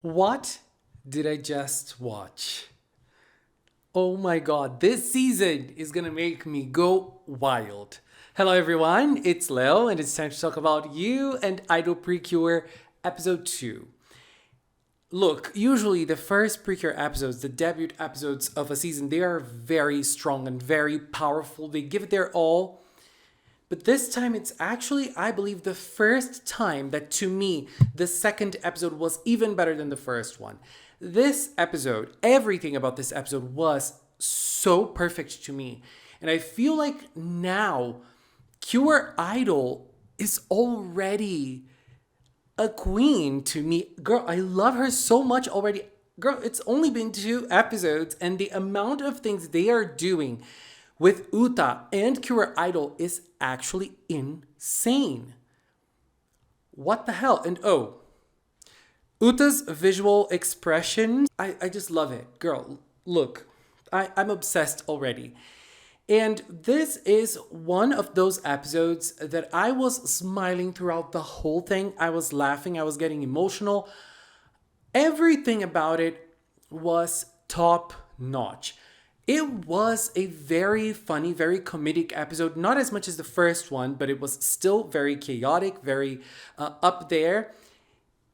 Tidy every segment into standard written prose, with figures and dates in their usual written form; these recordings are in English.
What did I just watch? Oh my god, this season is gonna make me go wild. Hello everyone, it's Leo and it's time to talk about You and Idol PreCure episode 2. Look, usually the first PreCure episodes, the debut episodes of a season, they are very strong and very powerful. They give it their all. But this time, it's actually, I believe, the first time that to me, the second episode was even better than the first one. This episode, everything about this episode was so perfect to me. And I feel like now, Cure Idol is already a queen to me. Girl, I love her so much already. Girl, it's only been 2 episodes, and the amount of things they are doing with Uta and Cure Idol is actually insane. What the hell? And oh, Uta's visual expression, I just love it. Girl, look, I'm obsessed already. And this is one of those episodes that I was smiling throughout the whole thing. I was laughing, I was getting emotional. Everything about it was top notch. It was a very funny, very comedic episode. Not as much as the first one, but it was still very chaotic, very up there.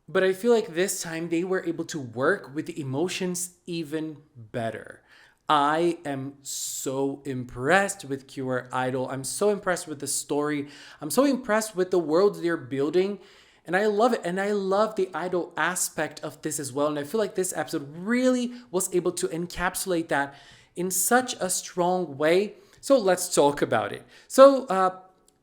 But I feel like this time they were able to work with the emotions even better. I am so impressed with Cure Idol. I'm so impressed with the story. I'm so impressed with the world they're building. And I love it. And I love the idol aspect of this as well. And I feel like this episode really was able to encapsulate that in such a strong way. So let's talk about it. So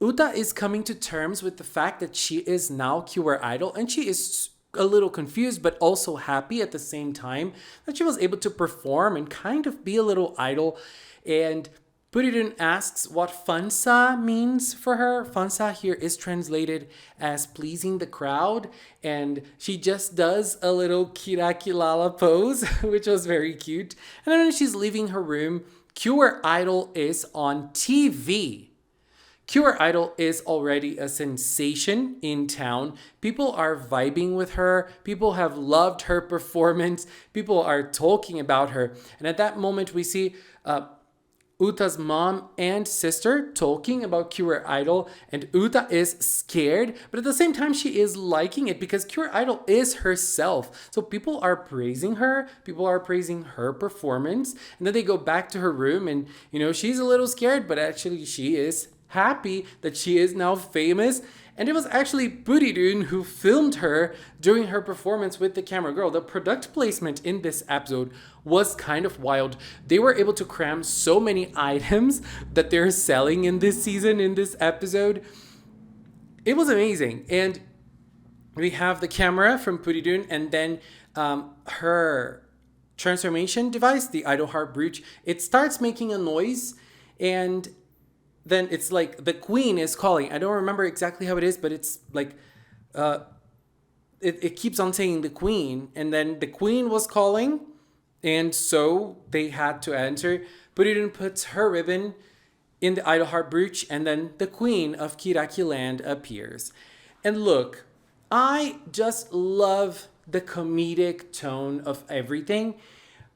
Uta is coming to terms with the fact that she is now Cure Idol, and she is a little confused but also happy at the same time that she was able to perform and kind of be a little idol. And Puridun asks what fansa means for her. Fansa here is translated as pleasing the crowd, and she just does a little Kiraki Lala pose, which was very cute. And then when she's leaving her room, Cure Idol is on TV. Cure Idol is already a sensation in town. People are vibing with her. People have loved her performance. People are talking about her. And at that moment, we see Uta's mom and sister talking about Cure Idol, and Uta is scared, but at the same time she is liking it because Cure Idol is herself. So people are praising her, people are praising her performance, and then they go back to her room and she's a little scared, but actually she is happy that she is now famous. And it was actually Puridun who filmed her during her performance with the camera. Girl, the product placement in this episode was kind of wild. They were able to cram so many items that they're selling in this season, in this episode. It was amazing. And we have the camera from Puridun, and then her transformation device, the Idol Heart Brooch, it starts making a noise, and then it's like the queen is calling. I don't remember exactly how it is, but it's like it keeps on saying the queen, and then the queen was calling, and so they had to answer. Puridun puts her ribbon in the Idol Heart Brooch, and then the queen of Kiraki Land appears. And look, I just love the comedic tone of everything,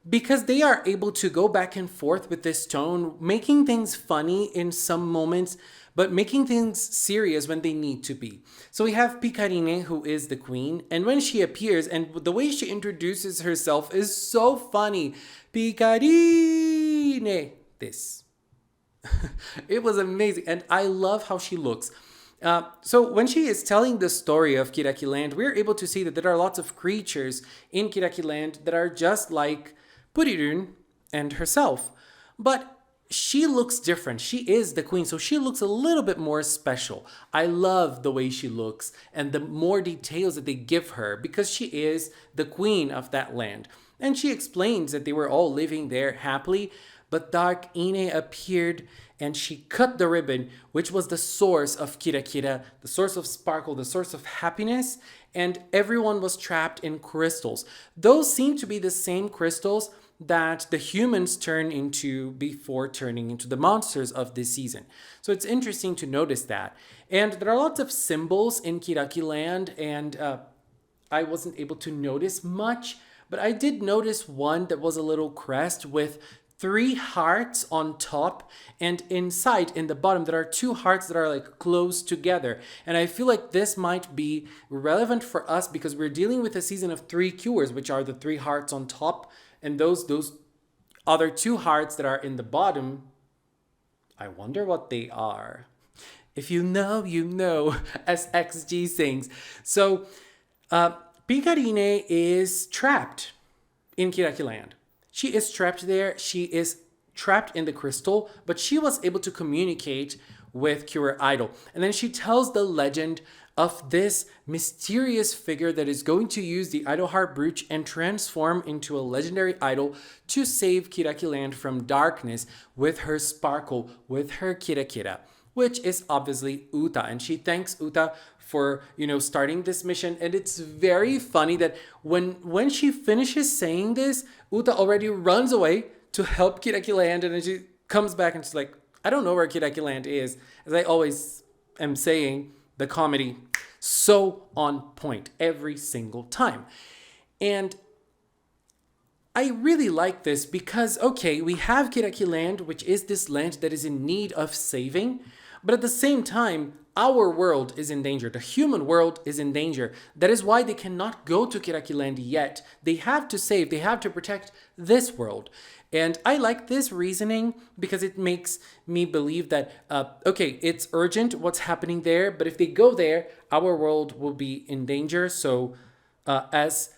because they are able to go back and forth with this tone, making things funny in some moments, but making things serious when they need to be. So we have Picarine, who is the queen, and when she appears, and the way she introduces herself is so funny. Picarine! This. It was amazing, and I love how she looks. So when she is telling the story of Kiraki Land, we're able to see that there are lots of creatures in Kiraki Land that are just like Purirun and herself. But she looks different. She is the queen, so she looks a little bit more special. I love the way she looks and the more details that they give her because she is the queen of that land. And she explains that they were all living there happily, but Dark Ine appeared and she cut the ribbon, which was the source of Kirakira, the source of sparkle, the source of happiness, and everyone was trapped in crystals. Those seem to be the same crystals that the humans turn into before turning into the monsters of this season. So it's interesting to notice that. And there are lots of symbols in Kiraki Land, and I wasn't able to notice much, but I did notice one that was a little crest with 3 hearts on top, and inside in the bottom there are 2 hearts that are like close together. And I feel like this might be relevant for us because we're dealing with a season of 3 cures, which are the 3 hearts on top, and those other 2 hearts that are in the bottom, I wonder what they are. If you know, as XG sings. So Picarine is trapped in Kiraki Land. She is trapped there. She is trapped in the crystal, but she was able to communicate with Cure Idol. And then she tells the legend of this mysterious figure that is going to use the idol heart brooch and transform into a legendary idol to save Kiraki Land from darkness with her sparkle, with her Kira, which is obviously Uta. And she thanks Uta for, starting this mission. And it's very funny that when she finishes saying this, Uta already runs away to help Kiraki Land, and then she comes back and she's like, I don't know where Kiraki Land is. As I always am saying, the comedy so on point every single time. And I really like this because, okay, we have Kiraki Land, which is this land that is in need of saving, but at the same time, our world is in danger. The human world is in danger. That is why they cannot go to Kiraki Land yet. They have to save, they have to protect this world. And I like this reasoning because it makes me believe that, okay, it's urgent what's happening there, but if they go there, our world will be in danger. So as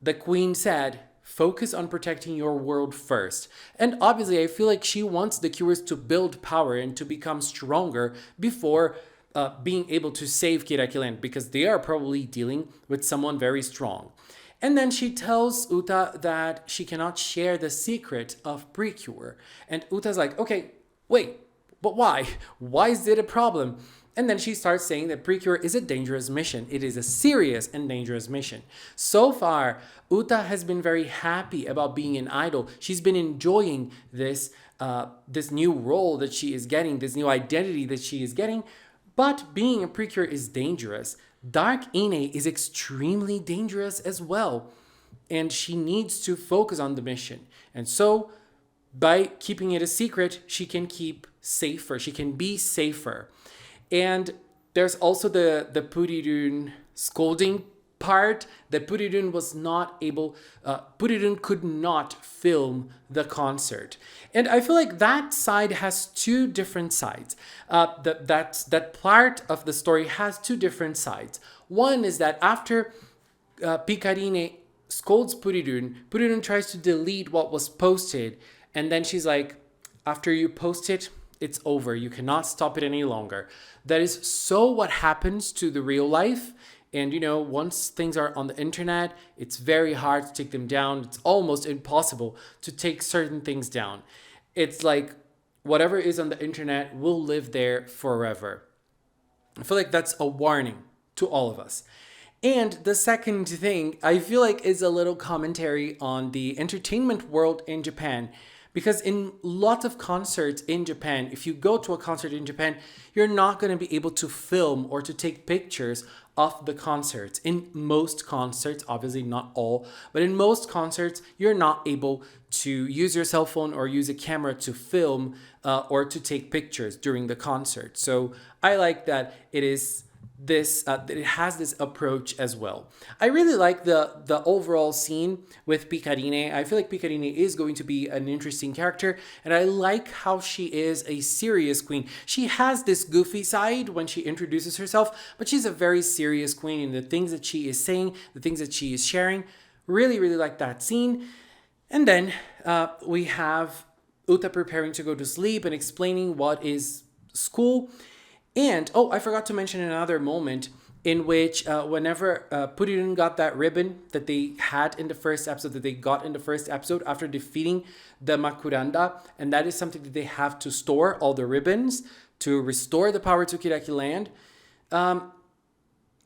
the queen said, focus on protecting your world first. And obviously, I feel like she wants the cures to build power and to become stronger before being able to save Kiraki Land, because they are probably dealing with someone very strong. And then she tells Uta that she cannot share the secret of PreCure. And Uta's like, okay, wait, but why? Why is it a problem? And then she starts saying that PreCure is a dangerous mission. It is a serious and dangerous mission. So far, Uta has been very happy about being an idol. She's been enjoying this new role that she is getting, this new identity that she is getting. But being a PreCure is dangerous. Dark Ine is extremely dangerous as well. And she needs to focus on the mission. And so, by keeping it a secret, she can keep safer. She can be safer. And there's also the Purirun scolding part that Purirun was not able, Purirun could not film the concert. And I feel like that side has 2 different sides. That part of the story has 2 different sides. One is that after Picarine scolds Purirun, Purirun tries to delete what was posted. And then she's like, after you post it, it's over. You cannot stop it any longer. That is so what happens to the real life. And, once things are on the internet, it's very hard to take them down. It's almost impossible to take certain things down. It's like whatever is on the internet will live there forever. I feel like that's a warning to all of us. And the second thing I feel like is a little commentary on the entertainment world in Japan. Because in lots of concerts in Japan, if you go to a concert in Japan, you're not going to be able to film or to take pictures of the concerts. In most concerts, obviously not all, but in most concerts, you're not able to use your cell phone or use a camera to film or to take pictures during the concert. So I like that it is that it has this approach as well. I really like the overall scene with Picarine. I feel like Picarine is going to be an interesting character, and I like how she is a serious queen. She has this goofy side when she introduces herself, but she's a very serious queen in the things that she is saying, the things that she is sharing. Really, really like that scene. And then we have Uta preparing to go to sleep and explaining what is school. And, I forgot to mention another moment in which whenever Purirun got that ribbon that they had in the first episode, that they got in the first episode after defeating the Makuranda, and that is something that they have to store, all the ribbons, to restore the power to Kiraki Land.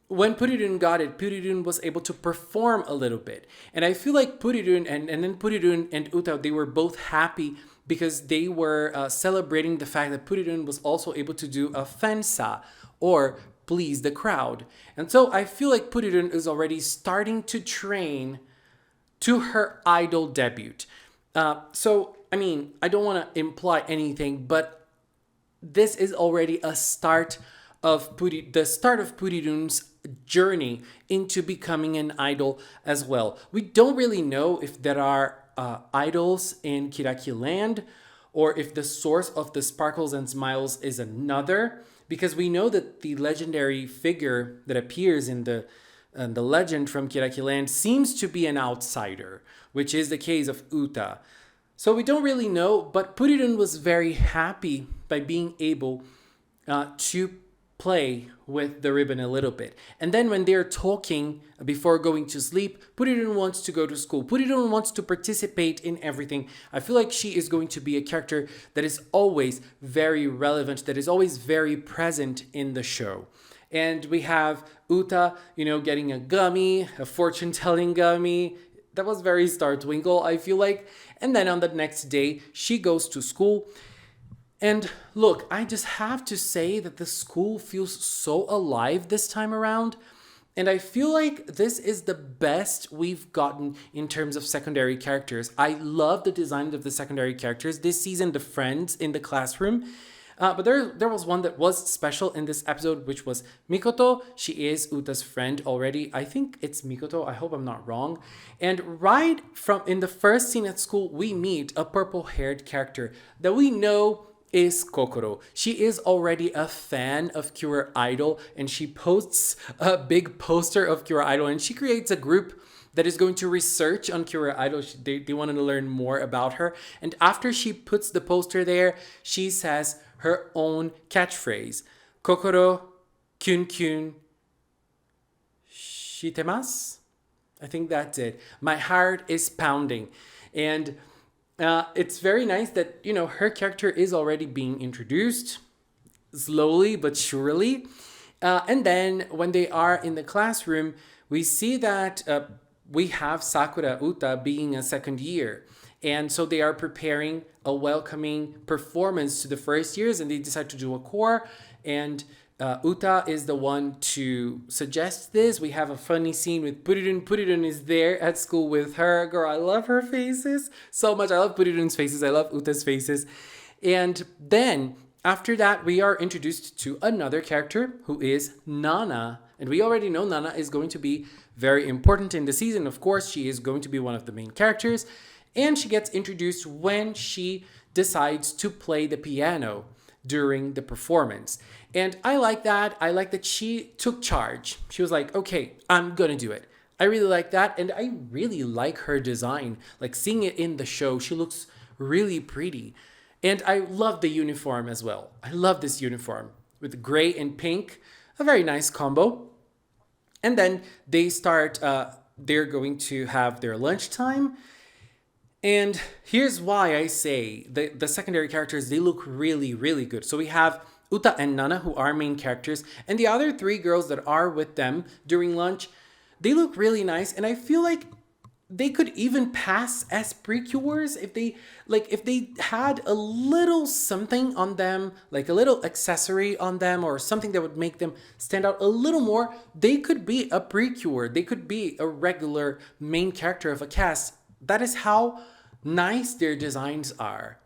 When Purirun got it, Purirun was able to perform a little bit. And I feel like Purirun and then Purirun and Uta, they were both happy because they were celebrating the fact that Purirun was also able to do a fensa, or please the crowd. And so I feel like Purirun is already starting to train to her idol debut. I don't want to imply anything, but this is already a start of the start of Purirun's journey into becoming an idol as well. We don't really know if there are idols in Kiraki Land, or if the source of the sparkles and smiles is another, because we know that the legendary figure that appears in the legend from Kiraki Land seems to be an outsider, which is the case of Uta. So we don't really know, but Purirun was very happy by being able to play with the ribbon a little bit. And then when they're talking before going to sleep, Purirun wants to go to school. Purirun wants to participate in everything. I feel like she is going to be a character that is always very relevant, that is always very present in the show. And we have Uta, getting a gummy, a fortune-telling gummy. That was very Star Twinkle, I feel like. And then on the next day, she goes to school. And look, I just have to say that the school feels so alive this time around. And I feel like this is the best we've gotten in terms of secondary characters. I love the design of the secondary characters. This season, the friends in the classroom. But there was one that was special in this episode, which was Mikoto. She is Uta's friend already. I think it's Mikoto. I hope I'm not wrong. And right from in the first scene at school, we meet a purple-haired character that we know is Kokoro. She is already a fan of Cure Idol, and she posts a big poster of Cure Idol, and she creates a group that is going to research on Cure Idol. They wanted to learn more about her. And after she puts the poster there, she says her own catchphrase. Kokoro kyun kyun shitemasu? I think that's it. My heart is pounding. And it's very nice that, her character is already being introduced slowly but surely. And then when they are in the classroom, we see that we have Sakura Uta being a second year. And so they are preparing a welcoming performance to the first years, and they decide to do a core. And Uta is the one to suggest this. We have a funny scene with Purirun. Purirun is there at school with her. Girl, I love her faces so much. I love Purirun's faces. I love Uta's faces. And then after that, we are introduced to another character who is Nana. And we already know Nana is going to be very important in the season. Of course, she is going to be one of the main characters. And she gets introduced when she decides to play the piano during the performance. And I like that. I like that she took charge. She was like, okay, I'm gonna do it. I really like that. And I really like her design. Like seeing it in the show, she looks really pretty. And I love the uniform as well. I love this uniform with gray and pink. A very nice combo. And then they start, they're going to have their lunchtime. And here's why I say the secondary characters, they look really, really good. So we have Uta and Nana, who are main characters, and the other three girls that are with them during lunch, they look really nice. And I feel like they could even pass as PreCures if they had a little something on them, like a little accessory on them or something that would make them stand out a little more. They could be a PreCure. They could be a regular main character of a cast. That is how nice their designs are.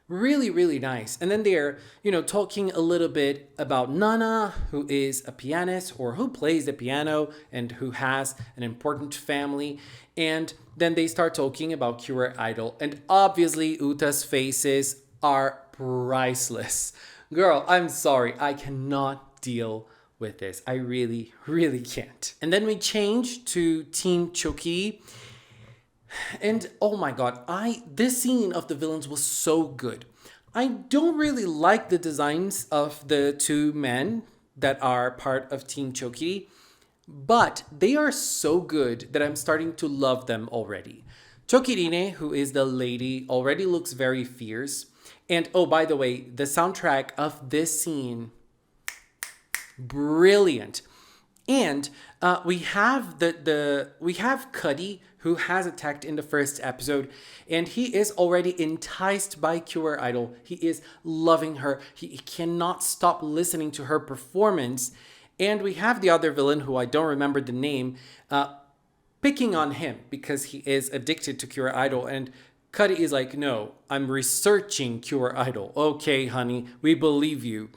Really, really nice. And then they're, talking a little bit about Nana, who is a pianist or who plays the piano and who has an important family. And then they start talking about Cure Idol. And obviously, Uta's faces are priceless. Girl, I'm sorry. I cannot deal with this. I really, really can't. And then we change to Team Choki. And oh my god, this scene of the villains was so good. I don't really like the designs of the two men that are part of Team Choki, but they are so good that I'm starting to love them already. Chokirine, who is the lady, already looks very fierce. And oh, by the way, the soundtrack of this scene, brilliant. And we have we have Cuddy, who has attacked in the first episode, and he is already enticed by Cure Idol. He is loving her. He cannot stop listening to her performance. And we have the other villain, who I don't remember the name, picking on him because he is addicted to Cure Idol. And Cuddy is like, no, I'm researching Cure Idol. Okay, honey, we believe you.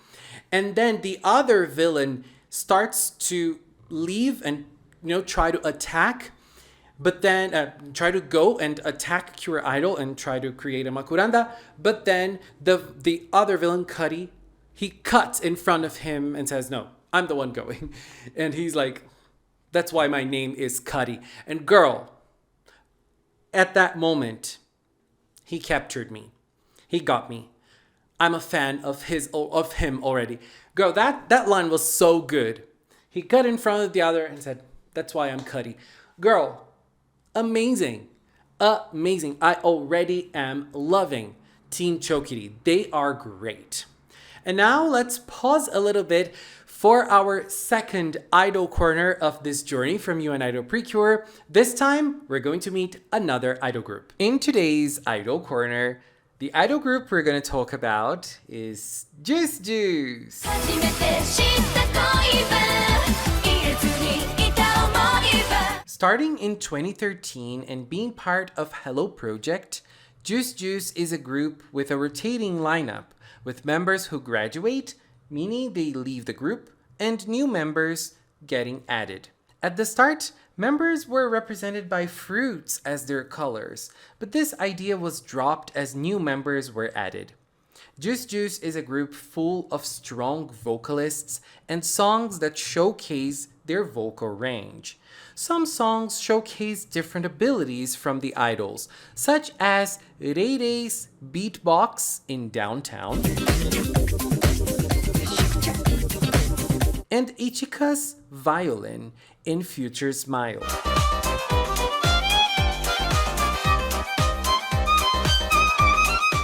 And then the other villain starts to leave and try to attack, but then try to go and attack Cure Idol and try to create a Makuranda. But then the other villain, Cuddy, he cuts in front of him and says, no, I'm the one going. And he's like, that's why my name is Cuddy. And girl, at that moment, he captured me. He got me. I'm a fan of him already. Girl, that line was so good. He cut in front of the other and said, that's why I'm Cuddy. Girl, amazing. Amazing. I already am loving Teen Chokiri. They are great. And now let's pause a little bit for our second idol corner of this journey from You and Idol PreCure. This time, we're going to meet another idol group. In today's idol corner, the idol group we're going to talk about is Juice Juice. Starting in 2013 and being part of Hello Project, Juice Juice is a group with a rotating lineup with members who graduate, meaning they leave the group, and new members getting added. At the start, members were represented by fruits as their colors, but this idea was dropped as new members were added. Juice Juice is a group full of strong vocalists and songs that showcase their vocal range. Some songs showcase different abilities from the idols, such as Rei Rei's beatbox in Downtown and Ichika's violin in Future Smile.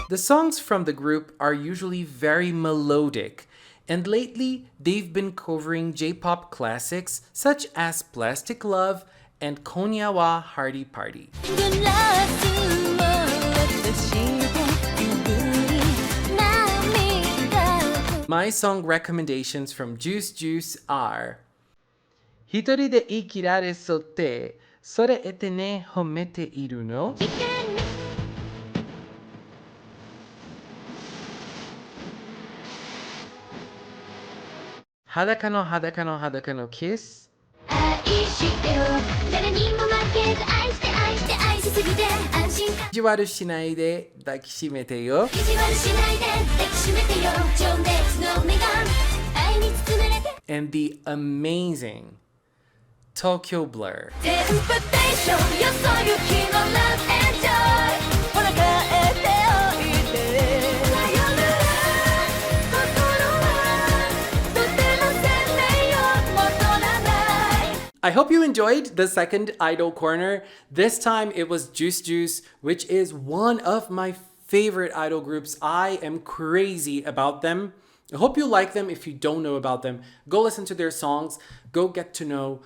The songs from the group are usually very melodic, and lately they've been covering J-pop classics such as Plastic Love and Konniwa Hardy Party. My song recommendations from Juice Juice are 一人で生きられそうってそれってね褒めているの裸の裸の裸のキス愛してよ誰にも負けず愛して愛して愛しすぎて安心感意地悪しないで抱きしめてよ意地悪しないで抱きしめてよ情熱の女が愛に包まれて And the amazing Tokyo Blur テンプテーションよそ行きの Love and Joy ほら帰っておいで I hope you enjoyed the second idol corner. This time it was Juice Juice, which is one of my favorite idol groups. I am crazy about them. I hope you like them. If you don't know about them, go listen to their songs. Go get to know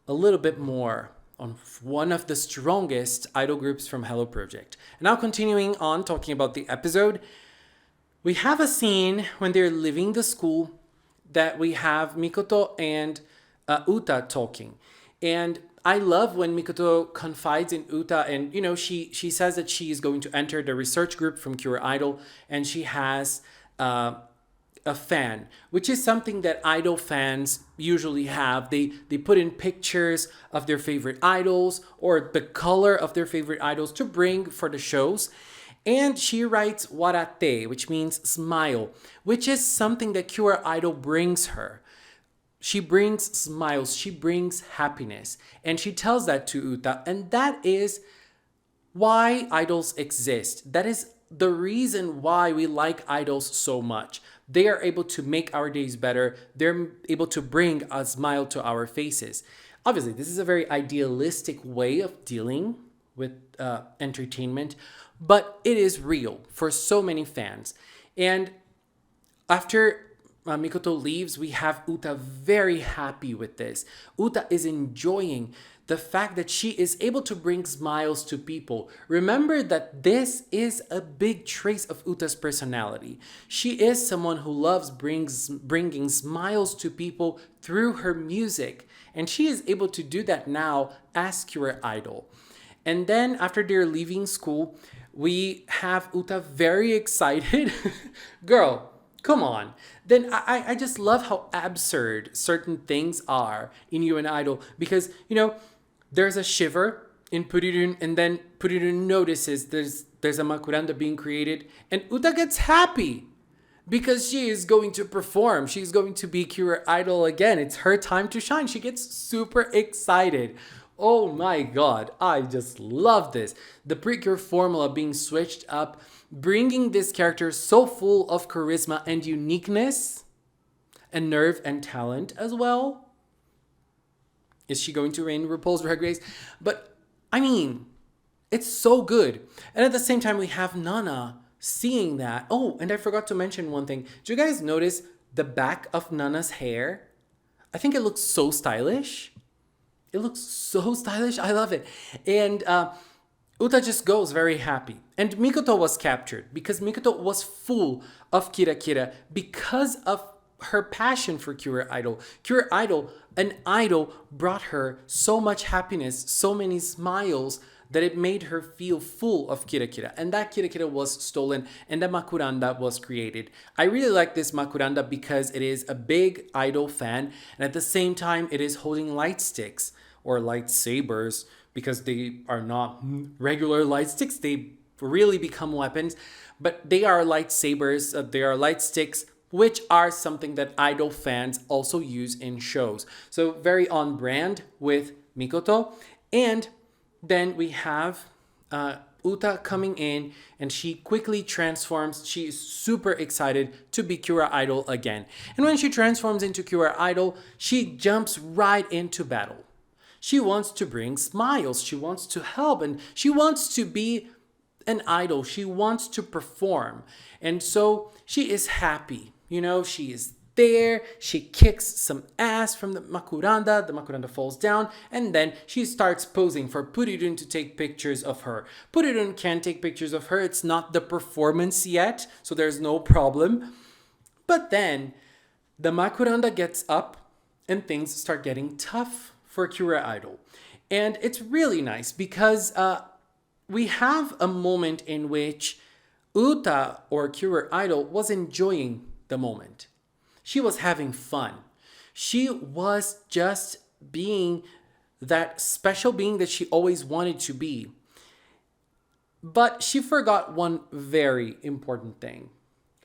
a little bit more on one of the strongest idol groups from Hello Project. Now continuing on talking about the episode, we have a scene when they're leaving the school that we have Mikoto and Uta talking. And I love when Mikoto confides in Uta and, she says that she is going to enter the research group from Cure Idol and she has a fan, which is something that idol fans usually have. They put in pictures of their favorite idols or the color of their favorite idols to bring for the shows. And she writes warate, which means smile, which is something that Cure Idol brings her. She brings smiles, she brings happiness, and she tells that to Uta, and that is why idols exist. That is the reason why we like idols so much. They are able to make our days better. They're able to bring a smile to our faces. Obviously, this is a very idealistic way of dealing with entertainment, but it is real for so many fans. And after Mikoto leaves, we have Uta very happy with this. Uta is enjoying the fact that she is able to bring smiles to people. Remember that this is a big trace of Uta's personality. She is someone who loves bringing smiles to people through her music. And she is able to do that now as Kura Idol. And then after they're leaving school, we have Uta very excited. Girl, come on. Then I just love how absurd certain things are in You and Idol. Because, there's a shiver in Purirun, and then Purirun notices there's a makuranda being created, and Uta gets happy because she is going to perform. She's going to be Kura Idol again. It's her time to shine. She gets super excited. Oh my god, I just love this. The PreCure formula being switched up, bringing this character so full of charisma and uniqueness, and nerve and talent as well. Is she going to reign RuPaul's Drag Race? But, it's so good. And at the same time, we have Nana seeing that. Oh, and I forgot to mention one thing. Do you guys notice the back of Nana's hair? I think it looks so stylish. It looks so stylish. I love it. And Uta just goes very happy. And Mikoto was captured because Mikoto was full of Kira because of her passion for Kura Idol. Kura Idol, an idol, brought her so much happiness, so many smiles, that it made her feel full of Kira. And that Kira was stolen and the makuranda was created. I really like this makuranda because it is a big idol fan, and at the same time it is holding light sticks or lightsabers, because they are not regular light sticks. They really become weapons, but they are lightsabers. They are light sticks, which are something that idol fans also use in shows. So very on brand with Mikoto. And then we have Uta coming in, and she quickly transforms. She is super excited to be Kura Idol again. And when she transforms into Kura Idol, she jumps right into battle. She wants to bring smiles. She wants to help, and she wants to be an idol. She wants to perform. And so she is happy. She is there. She kicks some ass from the makuranda. The makuranda falls down, and then she starts posing for Purirun to take pictures of her. Purirun can take pictures of her. It's not the performance yet, so there's no problem. But then the makuranda gets up, and things start getting tough for Kura Idol. And it's really nice because we have a moment in which Uta, or Kura Idol, was enjoying the moment. She was having fun. She was just being that special being that she always wanted to be. But she forgot one very important thing.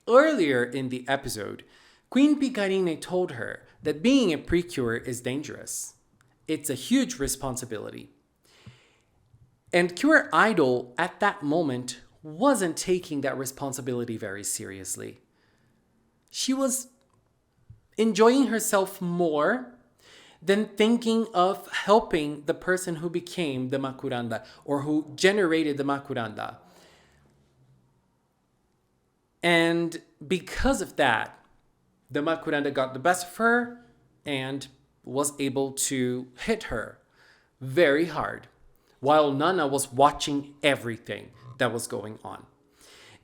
Earlier in the episode, Queen Picarine told her that being a PreCure is dangerous. It's a huge responsibility. And Kura Idol at that moment wasn't taking that responsibility very seriously. She was enjoying herself more than thinking of helping the person who became the makuranda or who generated the makuranda. And because of that, the makuranda got the best of her and was able to hit her very hard, while Nana was watching everything that was going on.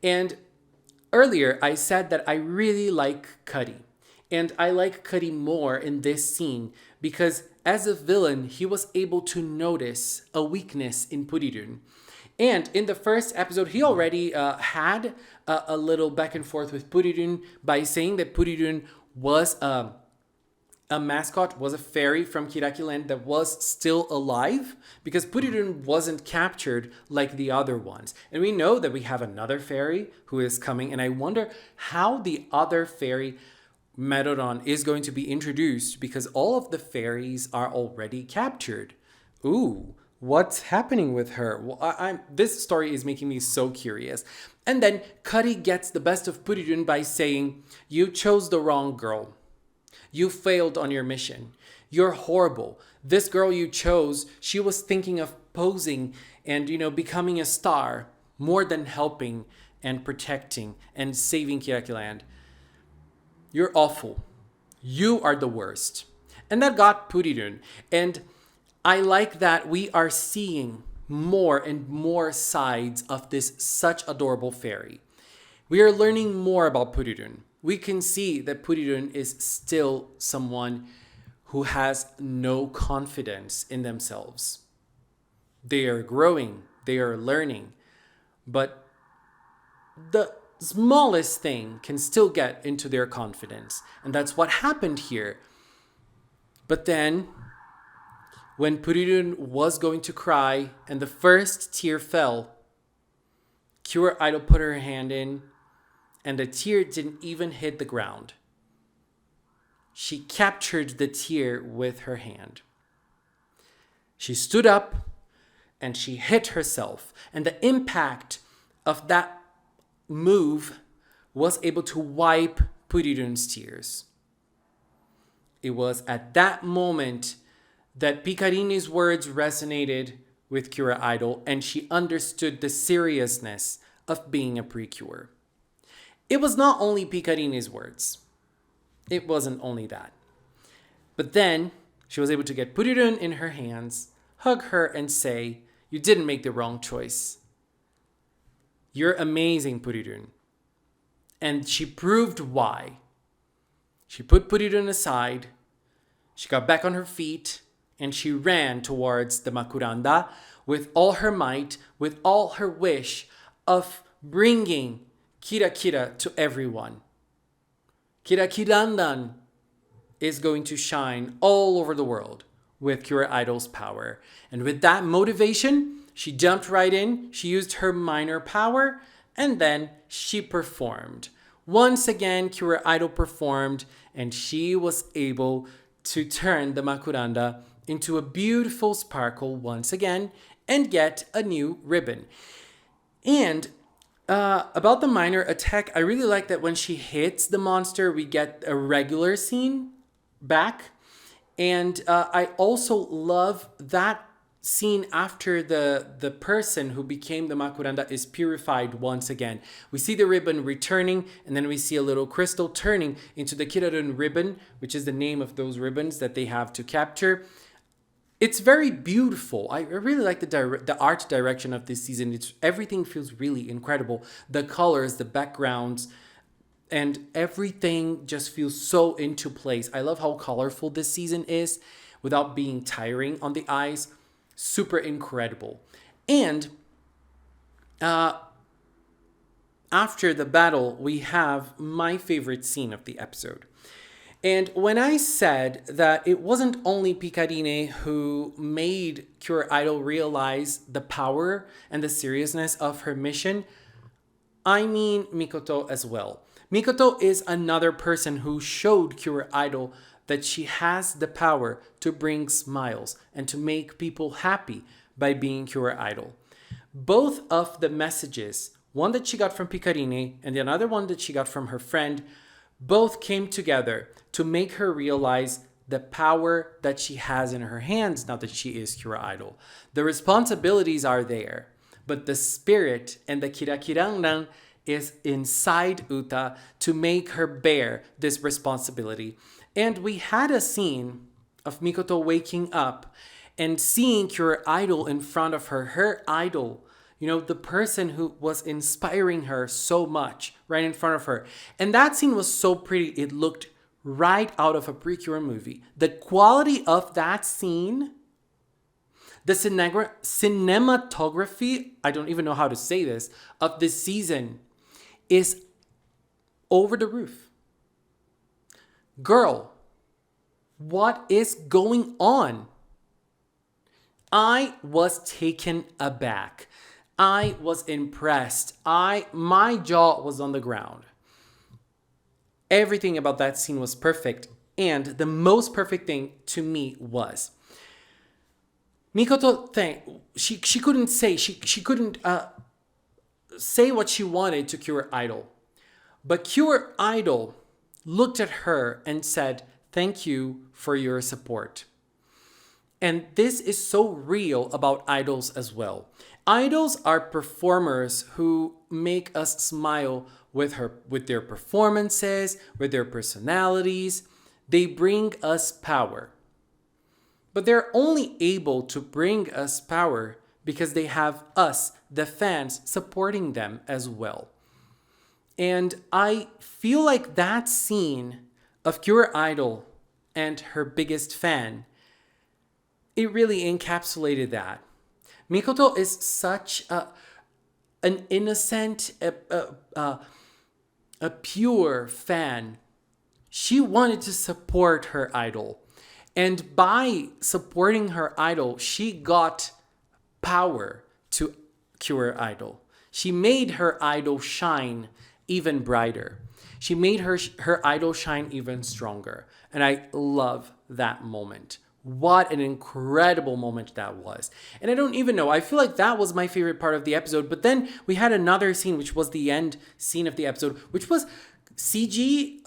And earlier, I said that I really like Cuddy. And I like Cuddy more in this scene because as a villain, he was able to notice a weakness in Purirun. And in the first episode, he already had a little back and forth with Purirun by saying that Purirun was a mascot, was a fairy from Kiraki Land that was still alive, because Purirun wasn't captured like the other ones. And we know that we have another fairy who is coming, and I wonder how the other fairy, Merodon, is going to be introduced, because all of the fairies are already captured. Ooh, what's happening with her? Well, this story is making me so curious. And then Cuddy gets the best of Purirun by saying, "You chose the wrong girl. You failed on your mission. You're horrible. This girl you chose, she was thinking of posing and, becoming a star more than helping and protecting and saving Kiraki Land. You're awful. You are the worst." And that got Purirun. And I like that we are seeing more and more sides of this such adorable fairy. We are learning more about Purirun. We can see that Purirun is still someone who has no confidence in themselves. They are growing, they are learning, but the smallest thing can still get into their confidence. And that's what happened here. But then, when Purirun was going to cry and the first tear fell, Kura Idol put her hand in and the tear didn't even hit the ground. She captured the tear with her hand. She stood up and she hit herself, and the impact of that move was able to wipe Purirun's tears. It was at that moment that Picarine's words resonated with Kura Idol, and she understood the seriousness of being a PreCure. It was not only Picarine's words. It wasn't only that. But then she was able to get Purirun in her hands, hug her, and say, "You didn't make the wrong choice. You're amazing, Purirun." And she proved why. She put Purirun aside, she got back on her feet, and she ran towards the Makuranda with all her might, with all her wish of bringing Kira to everyone. Kiraki Land is going to shine all over the world with Kura Idol's power. And with that motivation, she jumped right in, she used her minor power, and then she performed. Once again, Kura Idol performed, and she was able to turn the Makuranda into a beautiful sparkle once again and get a new ribbon. And about the minor attack, I really like that when she hits the monster, we get a regular scene back. And I also love that scene after the person who became the Makuranda is purified once again. We see the ribbon returning, and then we see a little crystal turning into the Kirarun ribbon, which is the name of those ribbons that they have to capture. It's very beautiful. I really like the art direction of this season. Everything feels really incredible. The colors, the backgrounds, and everything just feels so into place. I love how colorful this season is without being tiring on the eyes. Super incredible. And after the battle, we have my favorite scene of the episode. And when I said that it wasn't only Picarine who made Kura Idol realize the power and the seriousness of her mission, I mean Mikoto as well. Mikoto is another person who showed Kura Idol that she has the power to bring smiles and to make people happy by being Kura Idol. Both of the messages, one that she got from Picarine and the other one that she got from her friend, both came together to make her realize the power that she has in her hands now that she is Kura Idol. The responsibilities are there, but the spirit and the Kiraki Land is inside Uta to make her bear this responsibility. And we had a scene of Mikoto waking up and seeing Kura Idol in front of her, her idol, you know, the person who was inspiring her so much right in front of her. And that scene was so pretty. It looked right out of a PreCure movie. The quality of that scene, the cinematography, I don't even know how to say this, of this season is over the roof. Girl, what is going on? I was taken aback. I was impressed. My jaw was on the ground. Everything about that scene was perfect. And the most perfect thing to me was Mikoto she couldn't say, she couldn't say what she wanted to Kura Idol. But Kura Idol looked at her and said, "Thank you for your support." And this is so real about idols as well. Idols are performers who make us smile with their performances, with their personalities. They bring us power. but they're only able to bring us power because they have us, the fans, supporting them as well. And I feel like that scene of Kyoa Idol and her biggest fan, it really encapsulated that. Mikoto is such an innocent, a pure fan. She wanted to support her idol. And by supporting her idol, she got power to Kyoa Idol. She made her idol shine even brighter. She made her idol shine even stronger. And I love that moment. What an incredible moment that was. And I don't even know. I feel like that was my favorite part of the episode. But then we had another scene, which was the end scene of the episode, which was CG.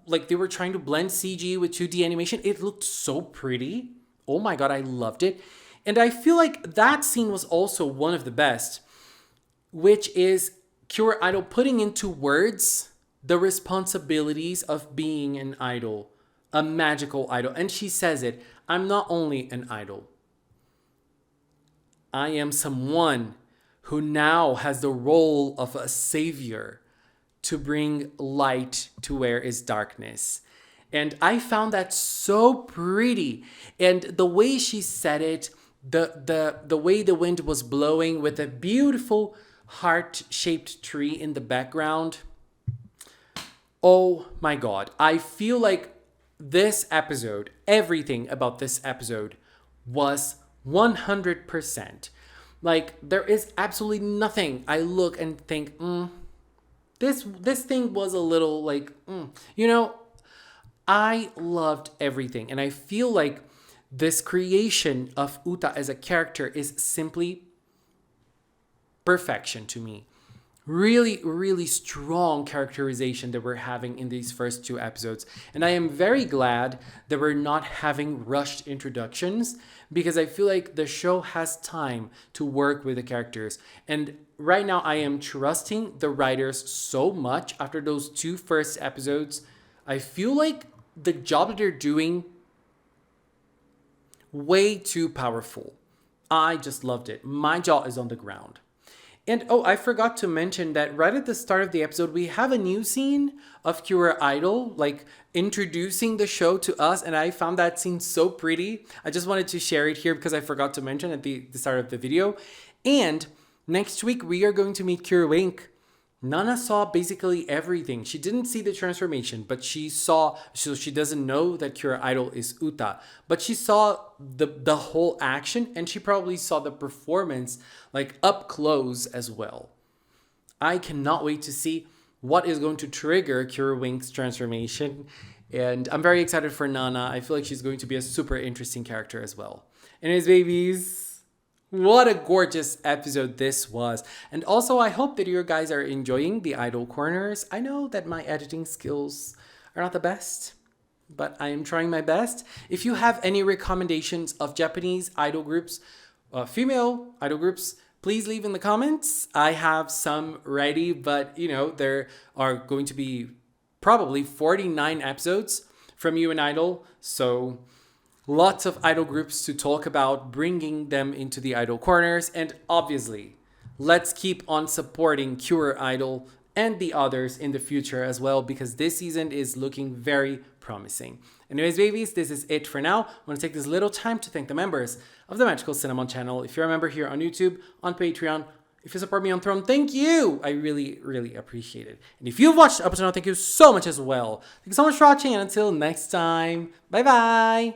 Like they were trying to blend CG with 2D animation. It looked so pretty. Oh my God, I loved it. And I feel like that scene was also one of the best, which is Kyoa Idol putting into words the responsibilities of being an idol, a magical idol. And she says it, I'm not only an idol. I am someone who now has the role of a savior to bring light to where is darkness. And I found that so pretty. And the way she said it, the way the wind was blowing with a beautiful heart-shaped tree in the background. Oh my God. I feel like this episode, everything about this episode was 100%. Like there is absolutely nothing I look and think, this thing was a little like, you know, I loved everything. And I feel like this creation of Uta as a character is simply perfection to me. Really, really strong characterization that we're having in these first two episodes. And I am very glad that we're not having rushed introductions because I feel like the show has time to work with the characters. And right now I am trusting the writers so much after those two first episodes. I feel like the job that they're doing, way too powerful. I just loved it. My jaw is on the ground. And oh, I forgot to mention that right at the start of the episode, we have a new scene of Kyoa Idol, like introducing the show to us. And I found that scene so pretty. I just wanted to share it here because I forgot to mention at the start of the video. And next week, we are going to meet Kyoa Wink. Nana saw basically everything. She didn't see the transformation, but she saw, so she doesn't know that Kyoa Idol is Uta, but she saw the whole action and she probably saw the performance like up close as well. I cannot wait to see what is going to trigger Kyoa Wink's transformation. And I'm very excited for Nana. I feel like she's going to be a super interesting character as well. Anyways, babies, what a gorgeous episode this was. And also, I hope that you guys are enjoying the idol corners. I know that my editing skills are not the best, but I am trying my best. If you have any recommendations of Japanese idol groups, female idol groups, please leave in the comments. I have some ready, but you know, there are going to be probably 49 episodes from You and Idol. So lots of idol groups to talk about, bringing them into the idol corners. And obviously, let's keep on supporting Kyoa Idol and the others in the future as well, because this season is looking very promising. Anyways, babies, this is it for now. I want to take this little time to thank the members of the Magical Cinnamon channel. If you're a member here on YouTube, on Patreon, if you support me on Throne, thank you. I really, really appreciate it. And if you've watched up to now, thank you so much as well. Thank you so much for watching, and until next time, bye-bye.